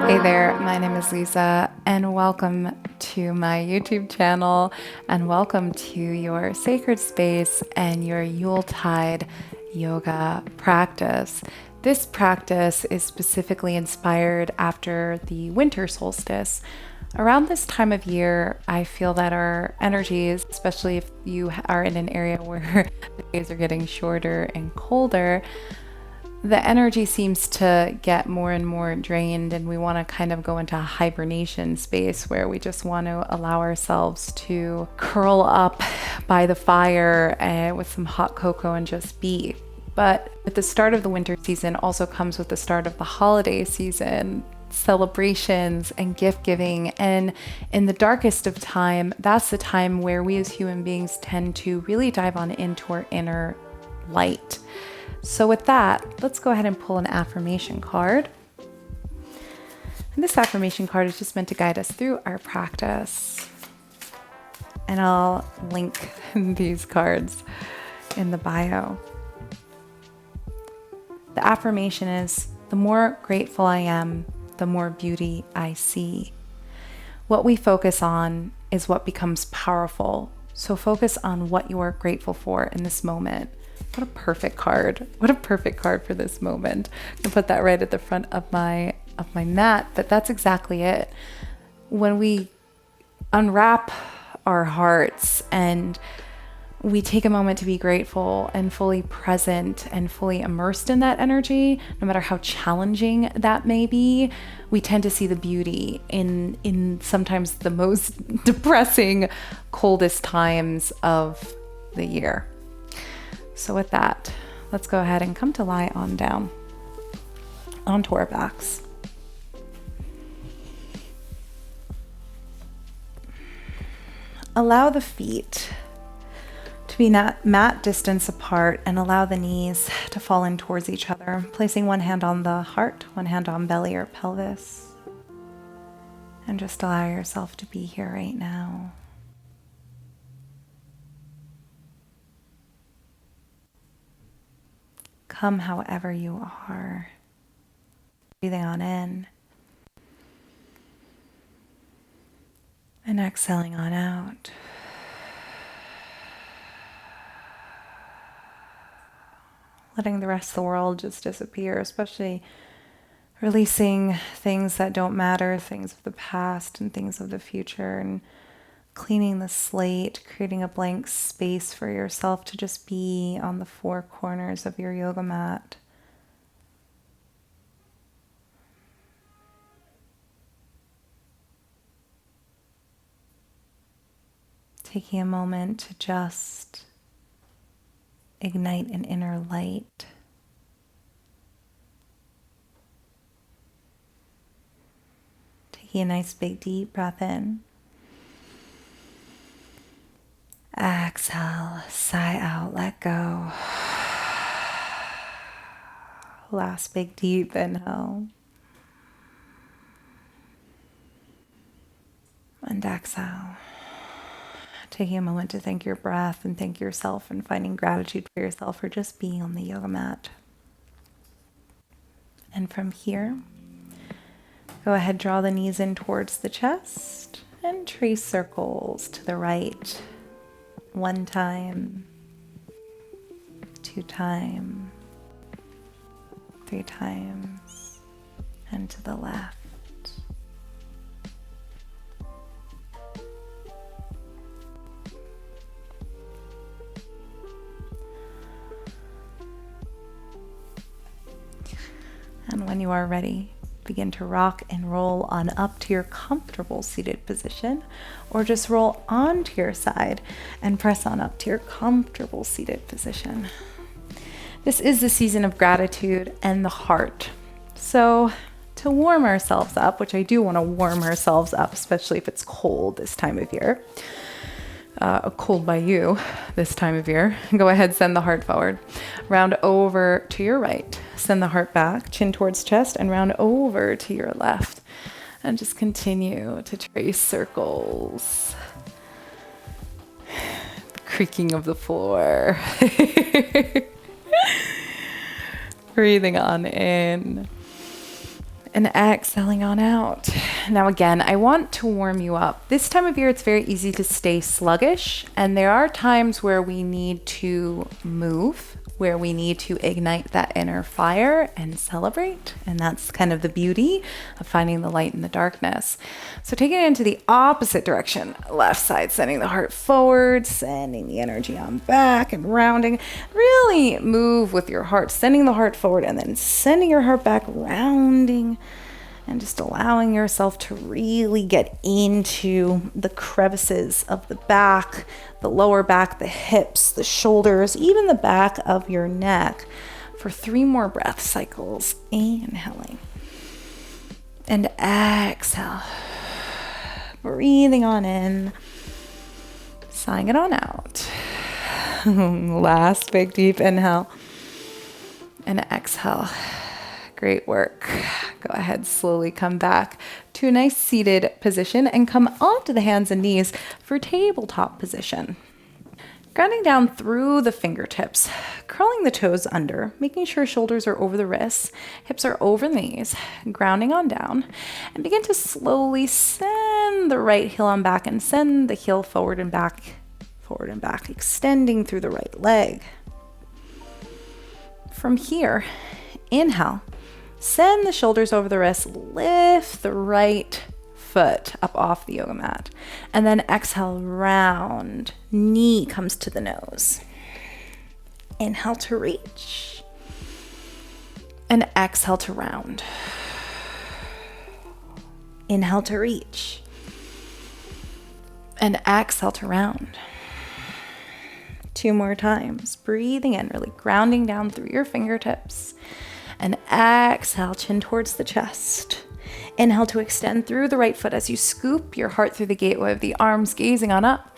Hey there, my name is Liza, and welcome to my YouTube channel, and welcome to your sacred space and your Yuletide yoga practice. This practice is specifically inspired after the winter solstice. Around this time of year, I feel that our energies, especially if you are in an area where the days are getting shorter and colder, the energy seems to get more and more drained, and we want to kind of go into a hibernation space where we just want to allow ourselves to curl up by the fire with some hot cocoa and just be. But with the start of the winter season also comes with the start of the holiday season, celebrations and gift giving. And in the darkest of time, that's the time where we as human beings tend to really dive on into our inner light. So with that, let's go ahead and pull an affirmation card. And this affirmation card is just meant to guide us through our practice. And I'll link these cards in the bio. The affirmation is, the more grateful I am, the more beauty I see. What we focus on is what becomes powerful. So focus on what you are grateful for in this moment. What a perfect card. What a perfect card for this moment. I'm gonna put that right at the front of my mat, but that's exactly it. When we unwrap our hearts and we take a moment to be grateful and fully present and fully immersed in that energy, no matter how challenging that may be, we tend to see the beauty in sometimes the most depressing, coldest times of the year. So with that, let's go ahead and come to lie on down onto our backs. Allow the feet to be mat distance apart and allow the knees to fall in towards each other, placing one hand on the heart, one hand on belly or pelvis. And just allow yourself to be here right now. Come however you are. Breathing on in. And exhaling on out. Letting the rest of the world just disappear, especially releasing things that don't matter, things of the past and things of the future, and cleaning the slate, creating a blank space for yourself to just be on the four corners of your yoga mat. Taking a moment to just ignite an inner light. Taking a nice big deep breath in. Exhale, sigh out, let go. Last big deep inhale. And exhale. Taking a moment to thank your breath and thank yourself and finding gratitude for yourself for just being on the yoga mat. And from here, go ahead, draw the knees in towards the chest and trace circles to the right. 1 time, 2 times, 3 times, and to the left. And when you are ready, begin to rock and roll on up to your comfortable seated position, or just roll onto your side and press on up to your comfortable seated position. This is the season of gratitude and the heart. So to warm ourselves up, which I do want to warm ourselves up, especially if it's cold this time of year, cold by you this time of year, go ahead, send the heart forward. Round over to your right. Send the heart back, chin towards chest, and round over to your left. And just continue to trace circles. The creaking of the floor. Breathing on in And exhaling on out. Now again, I want to warm you up. This time of year, it's very easy to stay sluggish, and there are times where we need to move, where we need to ignite that inner fire and celebrate. And that's kind of the beauty of finding the light in the darkness. So taking it into the opposite direction, left side, sending the heart forward, sending the energy on back and rounding. Really move with your heart, sending the heart forward and then sending your heart back, rounding, and just allowing yourself to really get into the crevices of the back, the lower back, the hips, the shoulders, even the back of your neck for 3 more breath cycles. Inhaling and exhale. Breathing on in, sighing it on out. Last big deep inhale and exhale. Great work. Go ahead, slowly come back to a nice seated position and come onto the hands and knees for tabletop position. Grounding down through the fingertips, curling the toes under, making sure shoulders are over the wrists, hips are over the knees, grounding on down, and begin to slowly send the right heel on back and send the heel forward and back, extending through the right leg. From here, inhale. Send the shoulders over the wrists, lift the right foot up off the yoga mat, and then exhale, round, knee comes to the nose. Inhale to reach, and exhale to round. Inhale to reach, and exhale to round. 2 more times, breathing in, really grounding down through your fingertips. And exhale, chin towards the chest. Inhale to extend through the right foot as you scoop your heart through the gateway of the arms, gazing on up.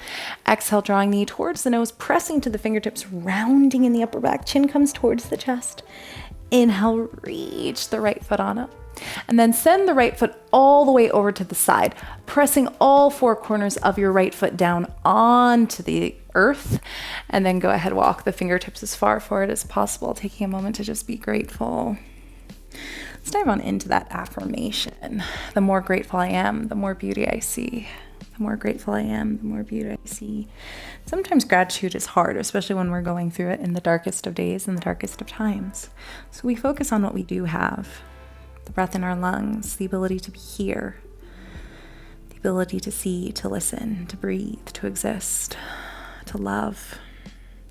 Exhale, drawing knee towards the nose, pressing to the fingertips, rounding in the upper back. Chin comes towards the chest. Inhale, reach the right foot on up. And then send the right foot all the way over to the side, pressing all 4 corners of your right foot down onto the earth. And then go ahead, walk the fingertips as far forward as possible, taking a moment to just be grateful. Let's dive on into that affirmation. The more grateful I am, the more beauty I see. The more grateful I am, the more beauty I see. Sometimes gratitude is hard, especially when we're going through it in the darkest of days and the darkest of times. So we focus on what we do have. The breath in our lungs, the ability to be here, the ability to see, to listen, to breathe, to exist, to love,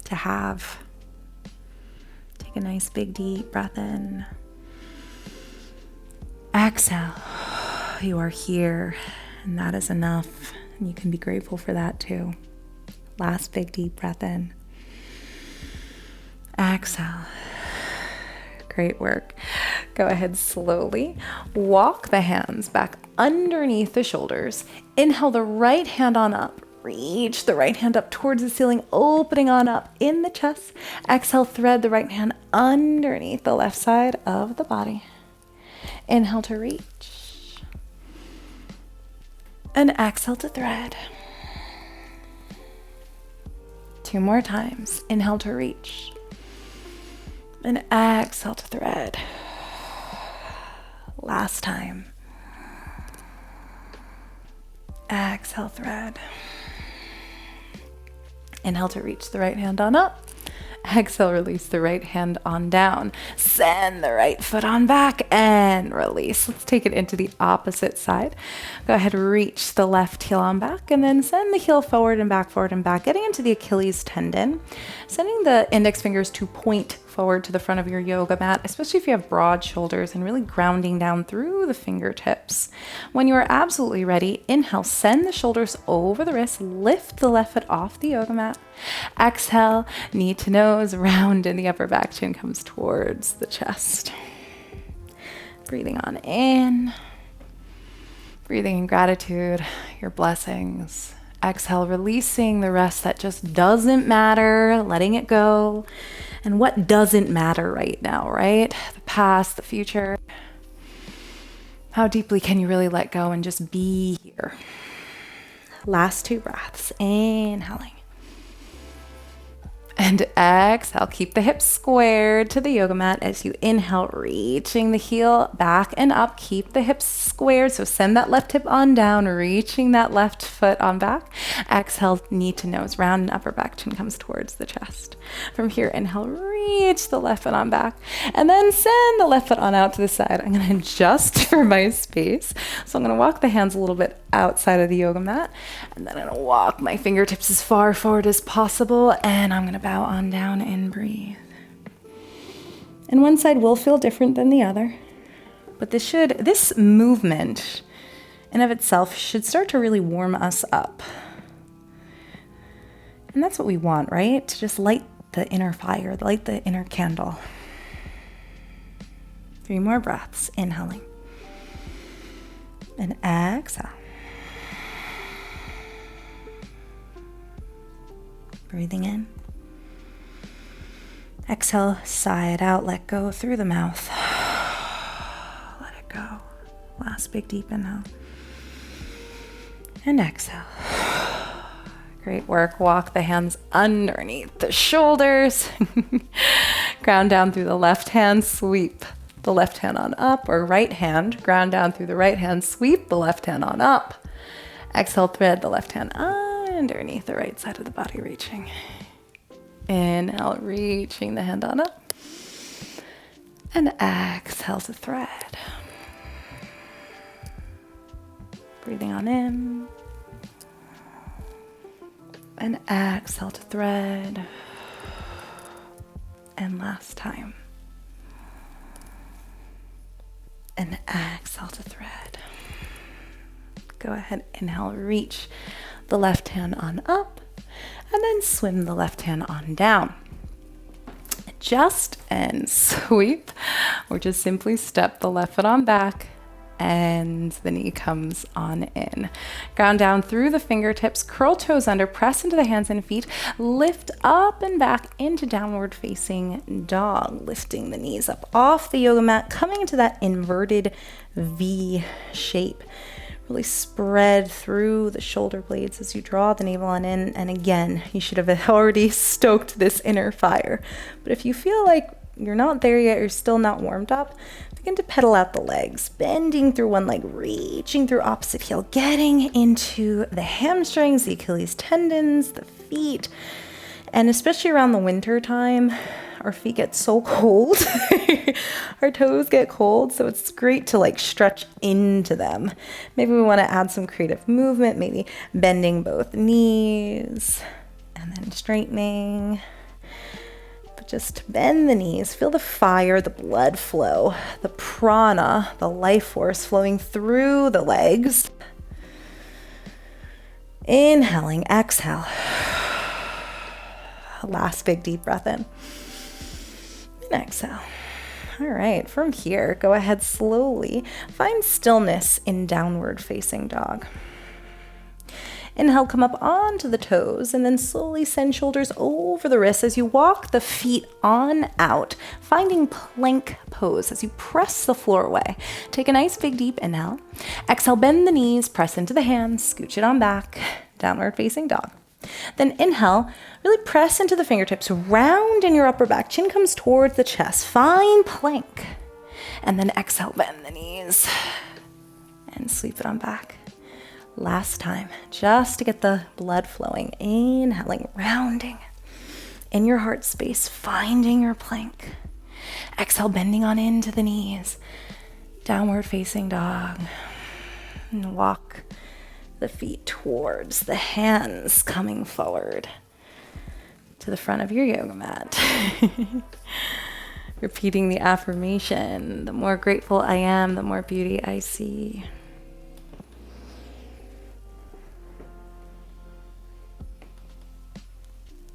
to have. Take a nice big deep breath in. Exhale. You are here, and that is enough. And you can be grateful for that too. Last big deep breath in. Exhale. Great work. Go ahead, slowly walk the hands back underneath the shoulders. Inhale the right hand on up. Reach the right hand up towards the ceiling, opening on up in the chest. Exhale, thread the right hand underneath the left side of the body. Inhale to reach. And exhale to thread. 2 more times. Inhale to reach. And exhale to thread. Last time. Exhale, thread. Inhale to reach the right hand on up. Exhale, release the right hand on down. Send the right foot on back and release. Let's take it into the opposite side. Go ahead, reach the left heel on back and then send the heel forward and back, getting into the Achilles tendon. Sending the index fingers to point forward to the front of your yoga mat, especially if you have broad shoulders, and really grounding down through the fingertips. When you are absolutely ready, inhale, send the shoulders over the wrists, lift the left foot off the yoga mat. Exhale, knee to nose, round in the upper back, chin comes towards the chest. Breathing on in, breathing in gratitude, your blessings. Exhale, releasing the rest that just doesn't matter, letting it go. And what doesn't matter right now, right? The past, the future. How deeply can you really let go and just be here? Last 2 breaths. Inhaling. And exhale, keep the hips squared to the yoga mat as you inhale, reaching the heel back and up. Keep the hips squared, so send that left hip on down, reaching that left foot on back. Exhale, knee to nose, round and upper back, chin comes towards the chest. From here, inhale, reach the left foot on back, and then send the left foot on out to the side. I'm gonna adjust for my space. So I'm gonna walk the hands a little bit outside of the yoga mat, and then I'm gonna walk my fingertips as far forward as possible, and I'm gonna bow on down and breathe. And one side will feel different than the other, but this movement in of itself should start to really warm us up. And that's what we want, right? To just light the inner fire, light the inner candle. 3 more breaths, inhaling. And exhale. Breathing in. Exhale, sigh it out, let go through the mouth. Let it go. Last big deep inhale. And exhale. Great work. Walk the hands underneath the shoulders. Ground down through the left hand, sweep the left hand on up, or right hand, ground down through the right hand, sweep the left hand on up. Exhale, thread the left hand underneath the right side of the body, reaching. Inhale, reaching the hand on up. And exhale to thread. Breathing on in. And exhale to thread. And last time. And exhale to thread. Go ahead, inhale, reach the left hand on up, and then swim the left hand on down. Adjust and sweep, or just simply step the left foot on back, and the knee comes on in. Ground down through the fingertips, curl toes under, press into the hands and feet, lift up and back into downward facing dog, lifting the knees up off the yoga mat, coming into that inverted V shape. Really spread through the shoulder blades as you draw the navel on in. And again, you should have already stoked this inner fire. But if you feel like you're not there yet, you're still not warmed up, begin to pedal out the legs, bending through one leg, reaching through opposite heel, getting into the hamstrings, the Achilles tendons, the feet. And especially around the winter time, our feet get so cold. Our toes get cold, so it's great to like stretch into them. Maybe we want to add some creative movement, maybe bending both knees and then straightening. But just bend the knees, feel the fire, the blood flow, the prana, the life force flowing through the legs. Inhaling, exhale. Last big deep breath in. And exhale. All right, from here, go ahead slowly. Find stillness in downward facing dog. Inhale, come up onto the toes, and then slowly send shoulders over the wrists as you walk the feet on out, finding plank pose as you press the floor away. Take a nice big deep inhale. Exhale, bend the knees, press into the hands, scooch it on back, downward facing dog. Then inhale, really press into the fingertips, round in your upper back, chin comes towards the chest, find plank. And then exhale, bend the knees and sweep it on back. Last time, just to get the blood flowing, inhaling, rounding in your heart space, finding your plank. Exhale, bending on into the knees, downward facing dog, and walk the feet towards the hands, coming forward to the front of your yoga mat. Repeating the affirmation, the more grateful I am, the more beauty I see.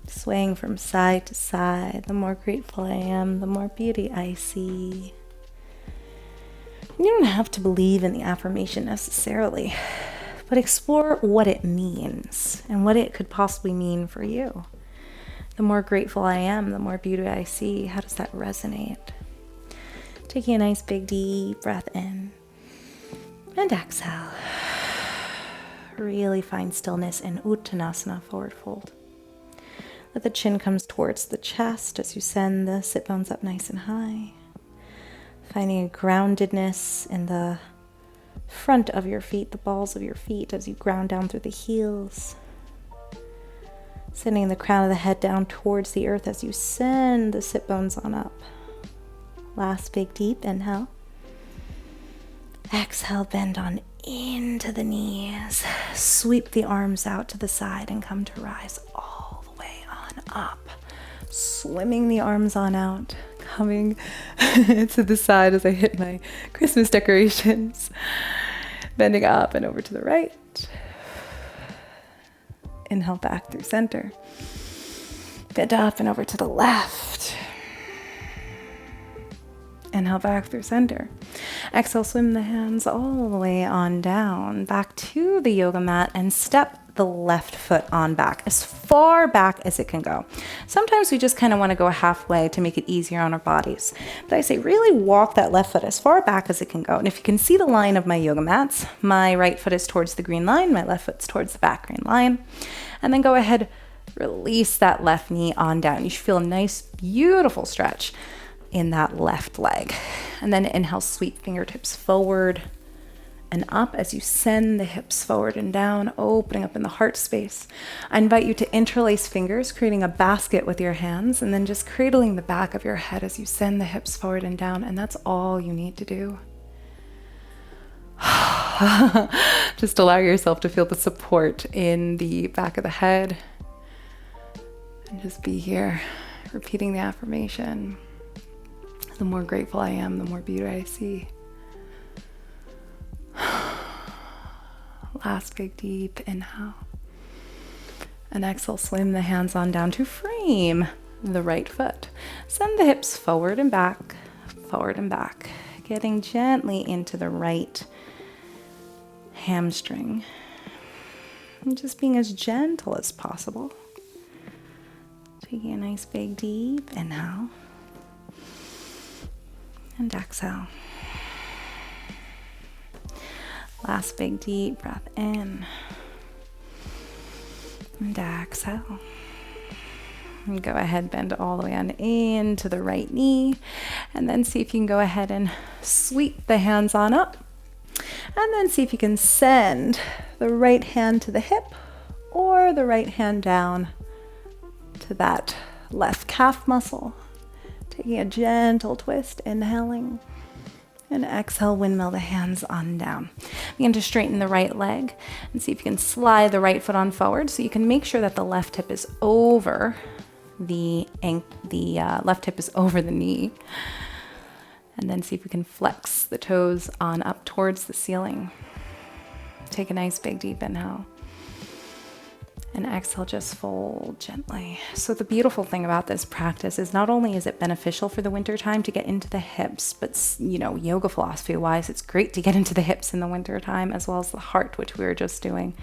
Swaying from side to side, the more grateful I am, the more beauty I see. You don't have to believe in the affirmation necessarily, but explore what it means and what it could possibly mean for you. The more grateful I am, the more beauty I see. How does that resonate? Taking a nice big deep breath in and exhale. Really find stillness in Uttanasana, forward fold. but the chin comes towards the chest as you send the sit bones up nice and high. Finding a groundedness in the front of your feet, the balls of your feet, as you ground down through the heels. Sending the crown of the head down towards the earth as you send the sit bones on up. Last big deep inhale. Exhale, bend on into the knees. Sweep the arms out to the side and come to rise all the way on up. Swimming the arms on out. Coming to the side as I hit my Christmas decorations. Bending up and over to the right. Inhale back through center. Bend up and over to the left. Inhale back through center. Exhale, swim the hands all the way on down, back to the yoga mat, and step the left foot on back, as far back as it can go. Sometimes we just kind of want to go halfway to make it easier on our bodies. But I say really walk that left foot as far back as it can go. And if you can see the line of my yoga mats, my right foot is towards the green line, my left foot's towards the back green line. And then go ahead, release that left knee on down. You should feel a nice, beautiful stretch in that left leg. And then inhale, sweep fingertips forward and up as you send the hips forward and down, opening up in the heart space. I invite you to interlace fingers, creating a basket with your hands, and then just cradling the back of your head as you send the hips forward and down. And that's all you need to do. Just allow yourself to feel the support in the back of the head. And just be here, repeating the affirmation. The more grateful I am, the more beauty I see. Last big deep inhale. And exhale, swim the hands on down to frame the right foot. Send the hips forward and back, getting gently into the right hamstring. And just being as gentle as possible. Taking a nice big deep inhale. And exhale. Last big deep breath in. And exhale. And go ahead, bend all the way on into the right knee. And then see if you can go ahead and sweep the hands on up. And then see if you can send the right hand to the hip or the right hand down to that left calf muscle. Taking a gentle twist, inhaling, and exhale, windmill the hands on down. Begin to straighten the right leg and see if you can slide the right foot on forward so you can make sure that the left hip is over the left hip is over the knee. And then see if we can flex the toes on up towards the ceiling. Take a nice big deep inhale. And exhale, just fold gently. So the beautiful thing about this practice is not only is it beneficial for the winter time to get into the hips, but yoga philosophy wise, it's great to get into the hips in the winter time, as well as the heart, which we were just doing.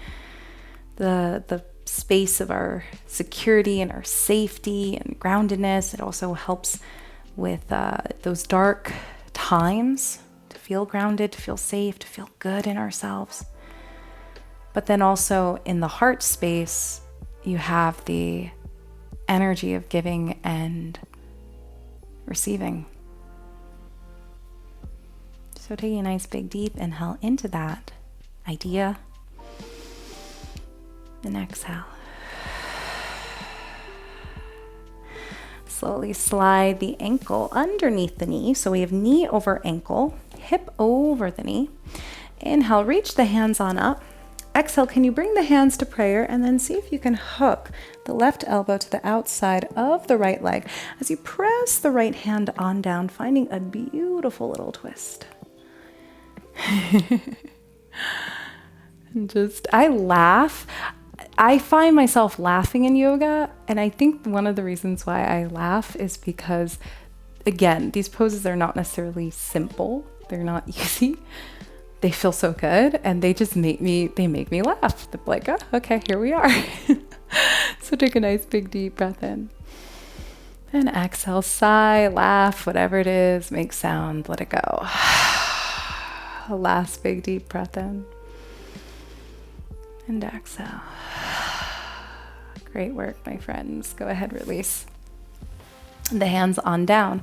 The space of our security and our safety and groundedness. It also helps with those dark times to feel grounded, to feel safe, to feel good in ourselves. But then also in the heart space, you have the energy of giving and receiving. So taking a nice big deep inhale into that idea. And exhale. Slowly slide the ankle underneath the knee. So we have knee over ankle, hip over the knee. Inhale, reach the hands on up. Exhale, can you bring the hands to prayer and then see if you can hook the left elbow to the outside of the right leg as you press the right hand on down, finding a beautiful little twist. I laugh. I find myself laughing in yoga, and I think one of the reasons why I laugh is because, again, these poses are not necessarily simple. They're not easy. They feel so good, and they just make me laugh. They're like, oh, okay, here we are. So take a nice big deep breath in. And exhale, sigh, laugh, whatever it is, make sound, let it go. Last big deep breath in. And exhale. Great work, my friends. Go ahead, release the hands on down.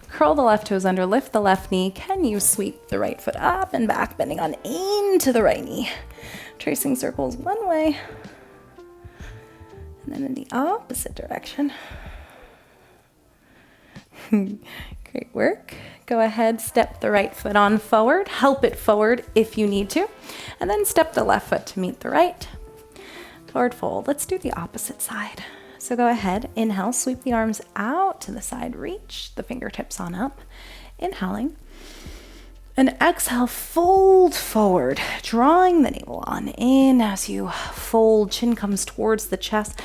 Curl the left toes under, lift the left knee. Can you sweep the right foot up and back, bending on into the right knee? Tracing circles one way, and then in the opposite direction. Great work. Go ahead, step the right foot on forward, help it forward if you need to, and then step the left foot to meet the right. Forward fold. Let's do the opposite side. So go ahead, inhale, sweep the arms out to the side, reach the fingertips on up, inhaling. And exhale, fold forward, drawing the navel on in as you fold, chin comes towards the chest.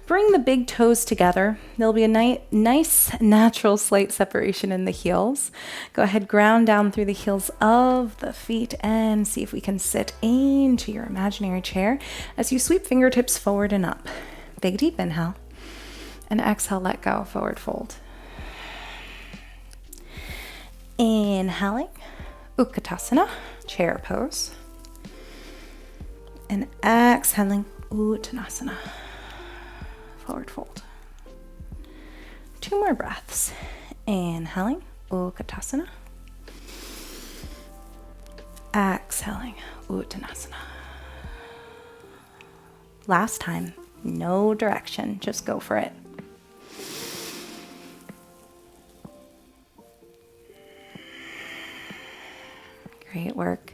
Bring the big toes together. There'll be a nice, natural, slight separation in the heels. Go ahead, ground down through the heels of the feet and see if we can sit into your imaginary chair as you sweep fingertips forward and up. Big deep inhale. And exhale, let go, forward fold. Inhaling, Utkatasana, chair pose. And exhaling, Uttanasana, forward fold. 2 more breaths. Inhaling, Utkatasana. Exhaling, Uttanasana. Last time, no direction, just go for it. Great work.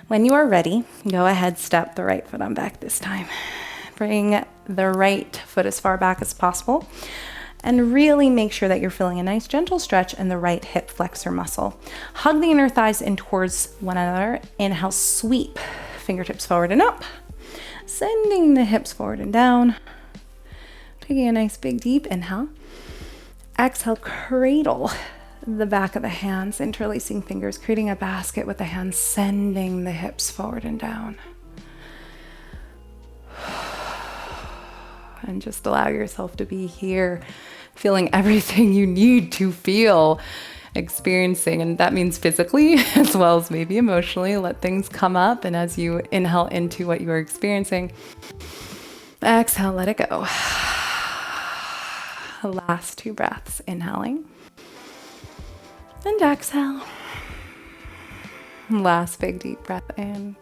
When you are ready, go ahead, step the right foot on back this time. Bring the right foot as far back as possible and really make sure that you're feeling a nice gentle stretch in the right hip flexor muscle. Hug the inner thighs in towards one another. Inhale, sweep fingertips forward and up. Sending the hips forward and down. Taking a nice big deep inhale. Exhale, cradle the back of the hands, interlacing fingers, creating a basket with the hands, sending the hips forward and down. And just allow yourself to be here, feeling everything you need to feel, experiencing, and that means physically as well as maybe emotionally. Let things come up, and as you inhale into what you are experiencing, exhale, let it go. Last 2 breaths, inhaling and exhale. Last big deep breath in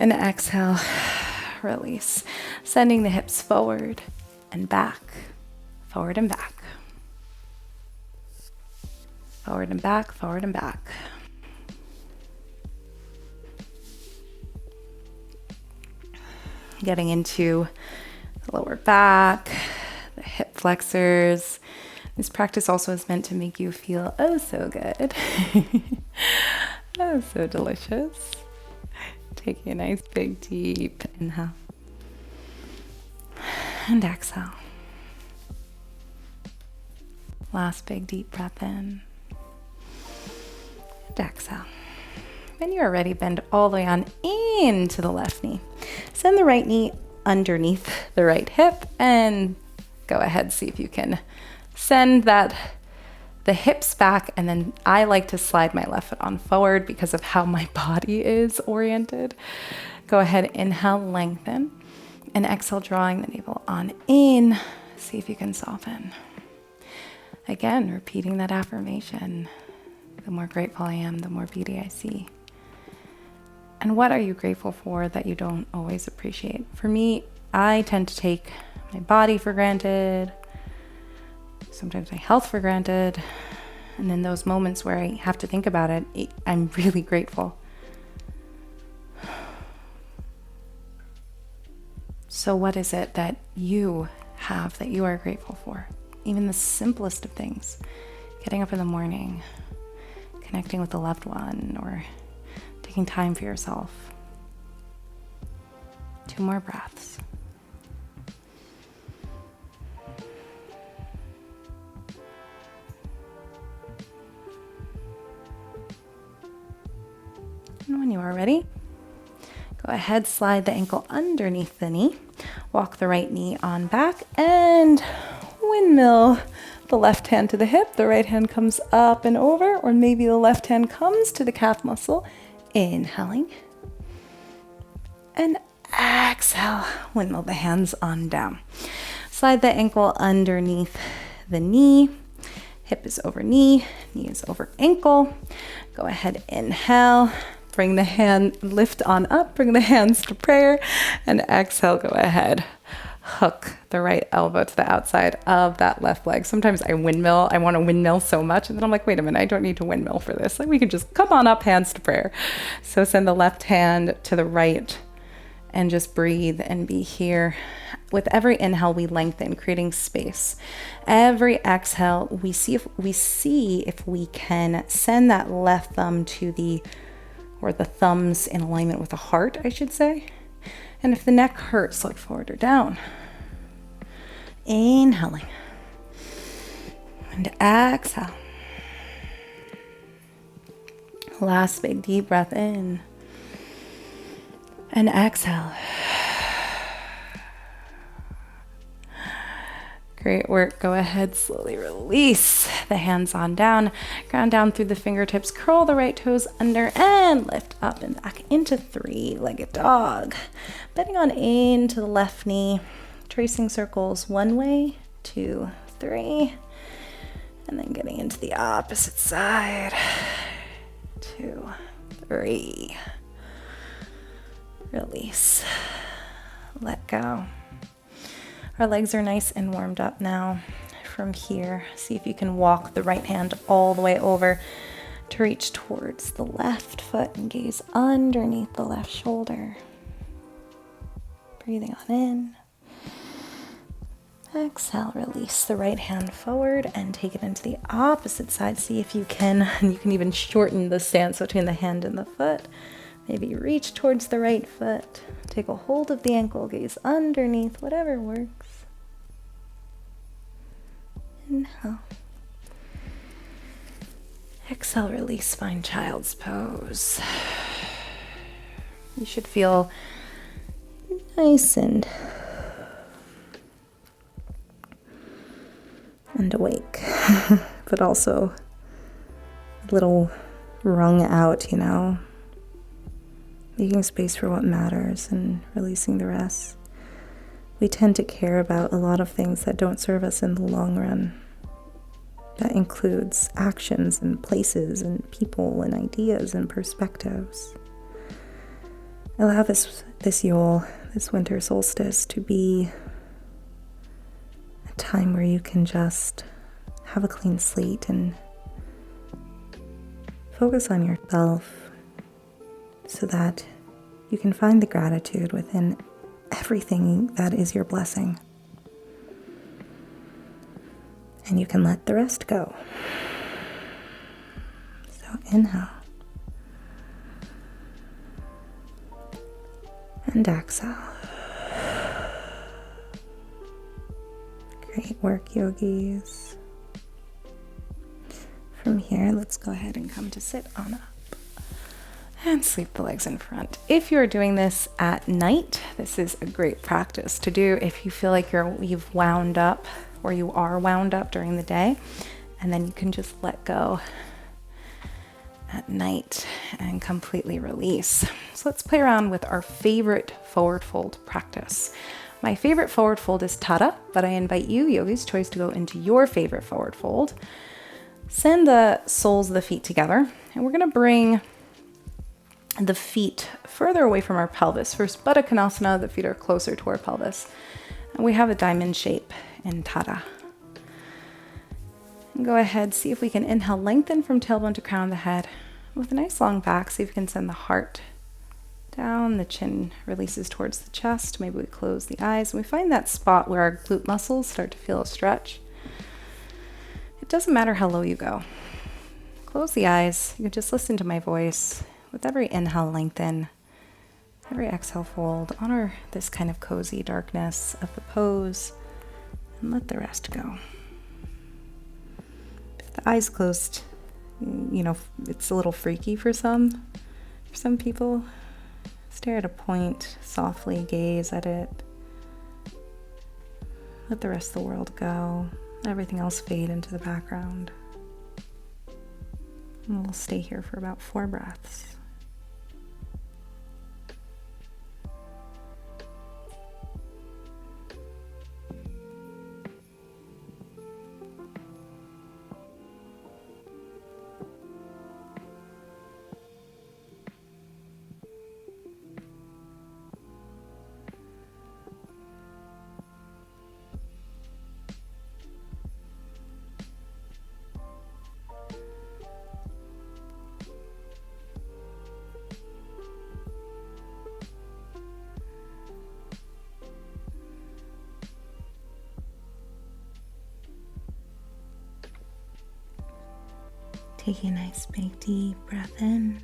and exhale, release, sending the hips forward and back, forward and back, forward and back, forward and back. Getting into the lower back, the hip flexors. This practice also is meant to make you feel oh so good. Oh, so delicious. Taking a nice big deep inhale and exhale. Last big deep breath in and exhale. When you are ready, bend all the way on into the left knee. Send the right knee underneath the right hip and go ahead, see if you can send the hips back, and then I like to slide my left foot on forward because of how my body is oriented. Go ahead, inhale, lengthen, and exhale, drawing the navel on in. See if you can soften. Again, repeating that affirmation. The more grateful I am, the more beauty I see. And what are you grateful for that you don't always appreciate? For me, I tend to take my body for granted, sometimes my health for granted, and in those moments where I have to think about it, I'm really grateful. So what is it that you have that you are grateful for? Even the simplest of things. Getting up in the morning, connecting with a loved one, or taking time for yourself. 2 more breaths. And when you are ready, go ahead, slide the ankle underneath the knee. Walk the right knee on back and windmill the left hand to the hip. The right hand comes up and over, or maybe the left hand comes to the calf muscle. Inhaling and exhale, windmill the hands on down. Slide the ankle underneath the knee. Hip is over knee, knee is over ankle. Go ahead, inhale. Bring the hand, lift on up, bring the hands to prayer, and exhale, go ahead. Hook the right elbow to the outside of that left leg. Sometimes I windmill, I want to windmill so much, and then I'm like, wait a minute, I don't need to windmill for this. Like we can just come on up, hands to prayer. So send the left hand to the right and just breathe and be here. With every inhale, we lengthen, creating space. Every exhale, we see if we can send that left thumb to the thumbs in alignment with the heart, I should say. And if the neck hurts, look forward or down. Inhaling. And exhale. Last big deep breath in. And exhale. Great work. Go ahead, slowly release the hands on down. Ground down through the fingertips. Curl the right toes under and lift up and back into three-legged dog. Bending on into the left knee. Tracing circles one way, 2, 3. And then getting into the opposite side. 2, 3. Release. Let go. Our legs are nice and warmed up now. From here, see if you can walk the right hand all the way over to reach towards the left foot and gaze underneath the left shoulder. Breathing on in. Exhale, release the right hand forward and take it into the opposite side. See if you can, and you can even shorten the stance between the hand and the foot. Maybe reach towards the right foot. Take a hold of the ankle, gaze underneath, whatever works. Inhale. Exhale, release, find child's pose. You should feel nice and awake, but also a little wrung out, making space for what matters and releasing the rest. We tend to care about a lot of things that don't serve us in the long run. That includes actions and places and people and ideas and perspectives. Allow this Yule, this winter solstice, to be a time where you can just have a clean slate and focus on yourself so that you can find the gratitude within everything that is your blessing. And you can let the rest go. So inhale. And exhale. Great work, yogis. From here, let's go ahead and come to sit on up. And sweep the legs in front. If you're doing this at night, this is a great practice to do if you feel like you've wound up or you are wound up during the day, and then you can just let go at night and completely release. So let's play around with our favorite forward fold practice. My favorite forward fold is Tada, but I invite you, yogi's choice, to go into your favorite forward fold. Send the soles of the feet together, and we're gonna bring the feet further away from our pelvis. First, Baddha Konasana, the feet are closer to our pelvis. And we have a diamond shape in Tada. And go ahead, see if we can inhale, lengthen from tailbone to crown of the head. With a nice long back, see if we can send the heart down, the chin releases towards the chest. Maybe we close the eyes. And we find that spot where our glute muscles start to feel a stretch. It doesn't matter how low you go. Close the eyes. You can just listen to my voice. With every inhale, lengthen. Every exhale, fold. Honor this kind of cozy darkness of the pose and let the rest go. If the eyes closed, it's a little freaky for some people. Stare at a point, softly gaze at it. Let the rest of the world go. Everything else fade into the background. And we'll stay here for about 4 breaths. Take a nice big deep breath in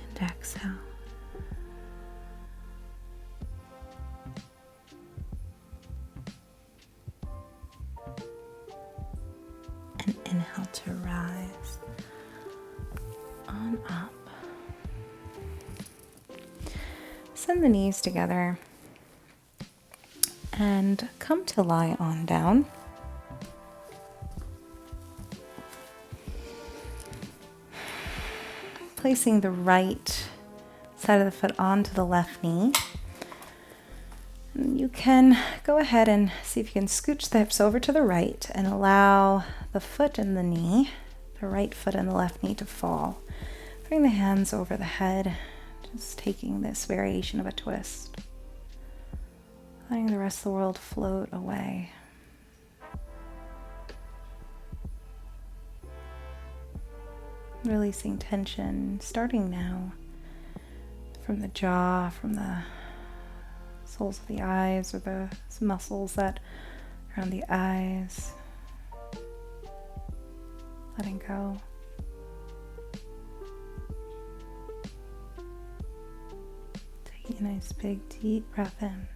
and exhale. And inhale to rise on up. Send the knees together and come to lie on down. Placing the right side of the foot onto the left knee. And you can go ahead and see if you can scooch the hips over to the right and allow the foot and the knee, the right foot and the left knee, to fall. Bring the hands over the head, just taking this variation of a twist. Letting the rest of the world float away. Releasing tension, starting now from the jaw, from the soles of the eyes, or the muscles that are around the eyes. Letting go. Taking a nice big deep breath in.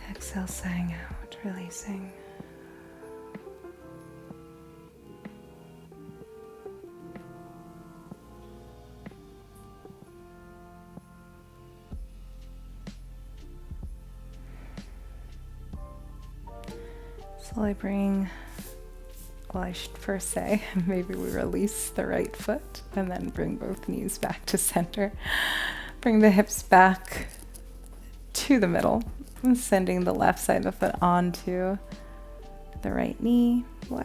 Exhale, sighing out, releasing. Slowly bring, well, I should first say, maybe we release the right foot and then bring both knees back to center. Bring the hips back to the middle, sending the left side of the foot onto the right knee. Well,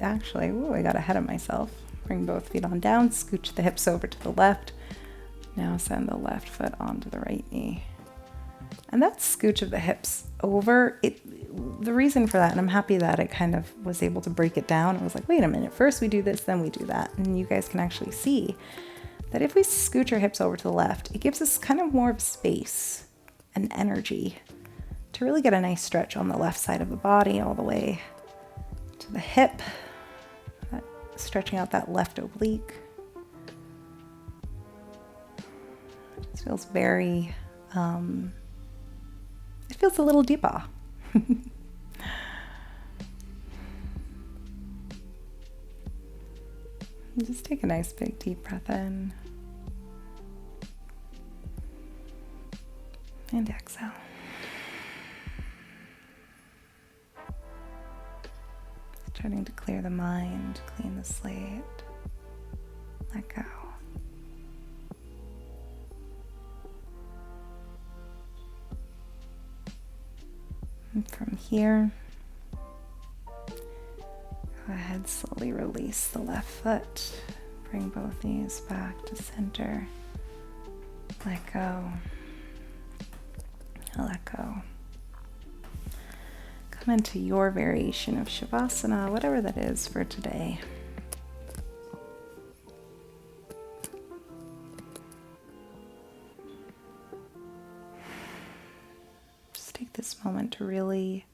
actually, ooh, I got ahead of myself. Bring both feet on down, scooch the hips over to the left. Now send the left foot onto the right knee. And that scooch of the hips over, the reason for that, and I'm happy that it kind of was able to break it down. I was like, wait a minute, first we do this, then we do that. And you guys can actually see that if we scooch our hips over to the left, it gives us kind of more of space and energy to really get a nice stretch on the left side of the body all the way to the hip, stretching out that left oblique. It just feels very, it feels a little deeper. Just take a nice big deep breath in and exhale. Starting to clear the mind, clean the slate, let go. And from here, go ahead, slowly release the left foot. Bring both knees back to center. Let go. Let go. Come into your variation of Shavasana, whatever that is for today. Just take this moment to really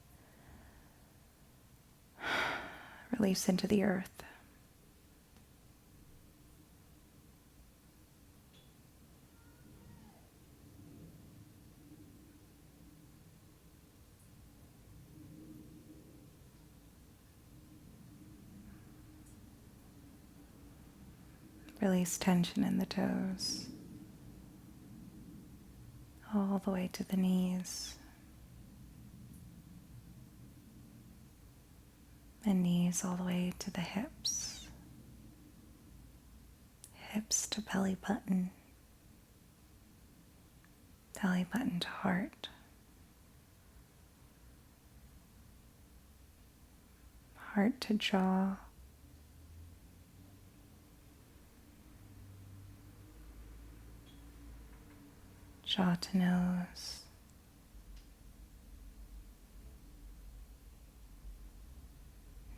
release into the earth. Release tension in the toes, all the way to the knees, and knees all the way to the hips, hips to belly button to heart, heart to jaw, jaw to nose,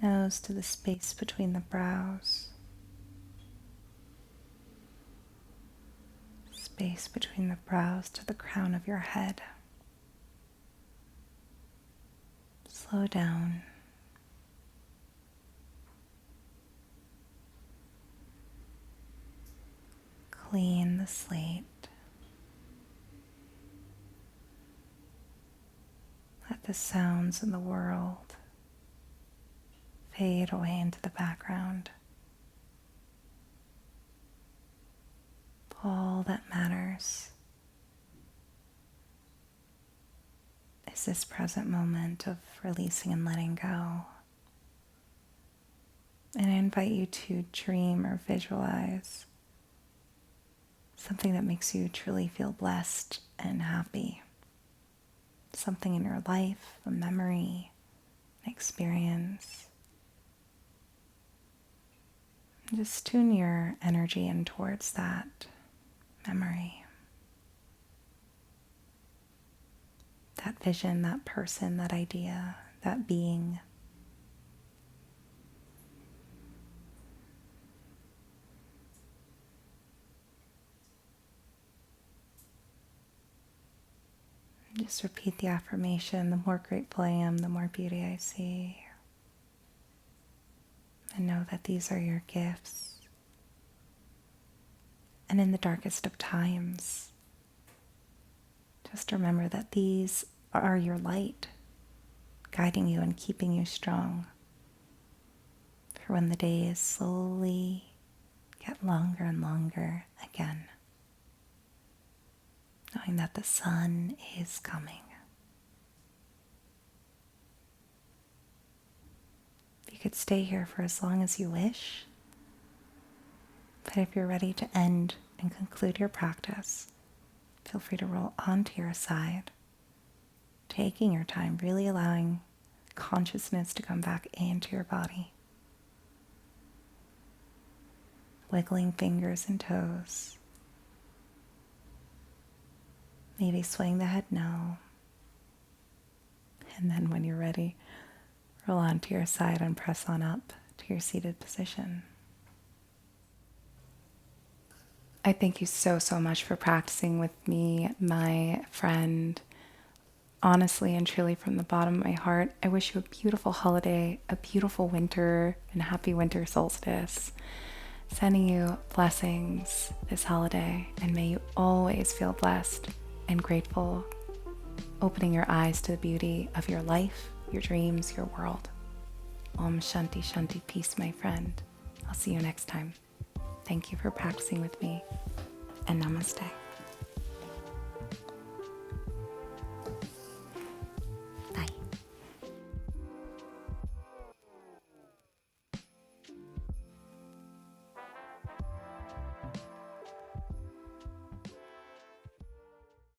nose to the space between the brows, space between the brows to the crown of your head. Slow down. Clean the slate. Let the sounds in the world fade away into the background. All that matters is this present moment of releasing and letting go. And I invite you to dream or visualize something that makes you truly feel blessed and happy. Something in your life, a memory, an experience. And just tune your energy in towards that memory. That vision, that person, that idea, that being. Just repeat the affirmation, the more grateful I am, the more beauty I see. And know that these are your gifts. And in the darkest of times, just remember that these are your light, guiding you and keeping you strong. For when the days slowly get longer and longer again. Knowing that the sun is coming. You could stay here for as long as you wish, but if you're ready to end and conclude your practice, feel free to roll onto your side, taking your time, really allowing consciousness to come back into your body. Wiggling fingers and toes. Maybe swaying the head no. And then when you're ready, roll onto your side and press on up to your seated position. I thank you so, so much for practicing with me, my friend. Honestly and truly from the bottom of my heart, I wish you a beautiful holiday, a beautiful winter, and happy winter solstice. Sending you blessings this holiday, and may you always feel blessed and grateful, opening your eyes to the beauty of your life, your dreams, your world. Om Shanti Shanti, peace, my friend. I'll see you next time. Thank you for practicing with me, and namaste.